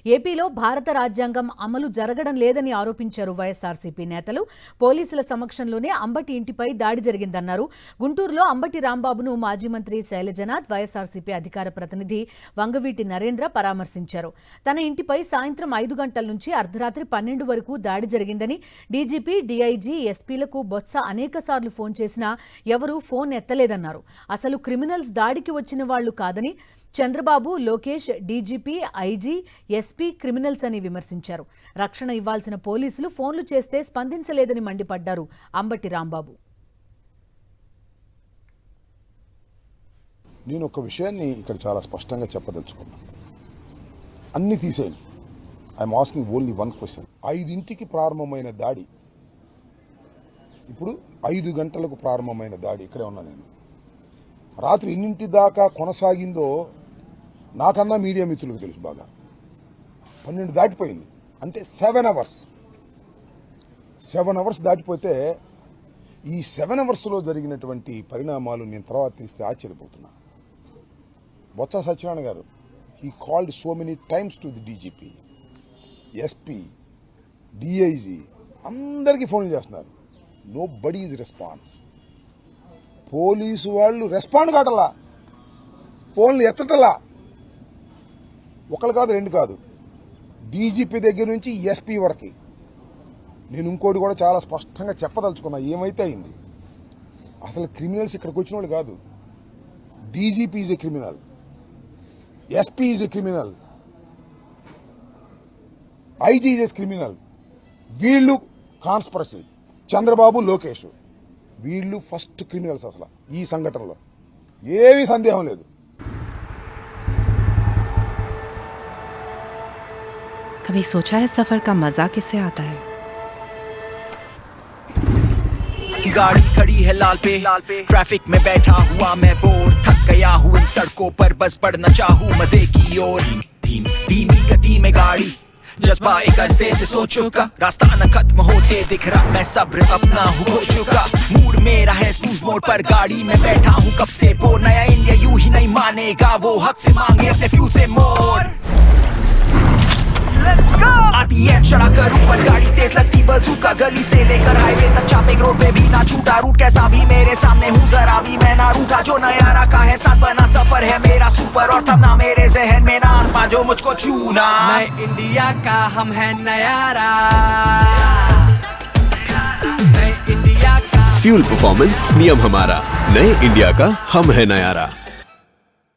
ఏపీలో భారత రాజ్యాంగం అమలు జరగడం లేదని ఆరోపించారు వైఎస్ఆర్సీపీ నేతలు. పోలీసుల సమక్షంలోనే అంబటి ఇంటిపై దాడి జరిగిందన్నారు. గుంటూరులో అంబటి రాంబాబును మాజీ మంత్రి శైలజనాథ్, వైఎస్ఆర్సీపీ అధికార ప్రతినిధి వంగవీటి నరేంద్ర పరామర్శించారు. తన ఇంటిపై సాయంత్రం 5 గంటల నుంచి అర్ధరాత్రి 12 వరకు దాడి జరిగిందని, డీజీపీ, డీఐజీ, ఎస్పీలకు బొత్స అనేకసార్లు ఫోన్ చేసినా ఎవరూ ఫోన్ ఎత్తలేదన్నారు. అసలు క్రిమినల్స్ దాడికి వచ్చిన వాళ్లు కాదని, Chandrababu, Lokesh, DGP, IG, SP criminals అని విమర్శించారు. రక్షణ ఇవ్వాల్సిన పోలీసులు ఫోన్లు చేస్తే స్పందించలేదని మండిపడ్డారు అంబటి రాంబాబు. నేను ఒక విషయాన్ని ఇక్కడ చాలా స్పష్టంగా చెప్పదలుచుకున్నాను. అన్ని తీసేయండి. I'm asking only one question. 5ంటికి ప్రారంభమైన దాడి, ఇప్పుడు 5 గంటలకు ప్రారంభమైన దాడి. ఇక్కడే ఉన్నా నేను. రాత్రి ఎన్నింటి దాకా కొనసాగిందో నాకన్నా మీడియా మిత్రులకు తెలుసు బాగా. 12 దాటిపోయింది అంటే 7 అవర్స్. 7 అవర్స్ దాటిపోతే ఈ 7 అవర్స్లో జరిగినటువంటి పరిణామాలు నేను తర్వాత తీస్తే ఆశ్చర్యపోతున్నా. Botsa Satyanarayana garu, he called so many times to the DGP, SP, DIG, అందరికీ ఫోన్లు చేస్తున్నారు. Nobody is response. పోలీసు వాళ్ళు రెస్పాండ్ కావటలా, ఫోన్లు ఎత్తటలా. ఒకళ్ళు కాదు, 2 కాదు, డీజీపీ దగ్గర నుంచి ఎస్పీ వరకు. నేను ఇంకోటి కూడా చాలా స్పష్టంగా చెప్పదలుచుకున్నా. ఏమైతే అయింది, అసలు క్రిమినల్స్ ఇక్కడికి వచ్చిన వాళ్ళు కాదు. DGP is a criminal, SP is a criminal, IG is a criminal. వీళ్ళు కాన్స్పరసీ, చంద్రబాబు, లోకేష్, వీళ్ళు ఫస్ట్ క్రిమినల్స్. అసలు ఈ సంఘటనలో ఏమీ సందేహం లేదు. कभी सोचा है सफर का मजा किससे आता है? गाड़ी खड़ी है लाल पे, ट्रैफिक में बैठा हुआ मैं बोर, थक गया हूँ इन सड़कों पर, बस बढ़ना चाहूँ मजे की ओर। धीमी गति में गाड़ी, जज्बा एक अरसे से सोचो का, रास्ता न खत्म होते दिख रहा, मैं सब्र अपना हूँ खो चुका। मूड मेरा है स्नूज मोड पर, गाड़ी में बैठा हूँ कब से बोर। नया इंडिया यूं ही नहीं मानेगा, वो हक से मांगे अपने फ्यूल से मोर। आरपीएम चढ़ा कर ऊपर गाड़ी तेज लगती बजूका, गली से लेकर हाईवे तक चापिंग रोड पे भी ना छूटा। रूट कैसा भी मेरे सामने हूँ, जरा भी मैं ना रूठा। जो नयारा का है साथ बना सफर है मेरा सुपर, और थमना मेरे जहन में ना आसमां जो मुझको छूना। नए इंडिया का हम है नयारा, नए इंडिया का फ्यूल परफॉर्मेंस नियम हमारा, नए इंडिया का हम है नयारा।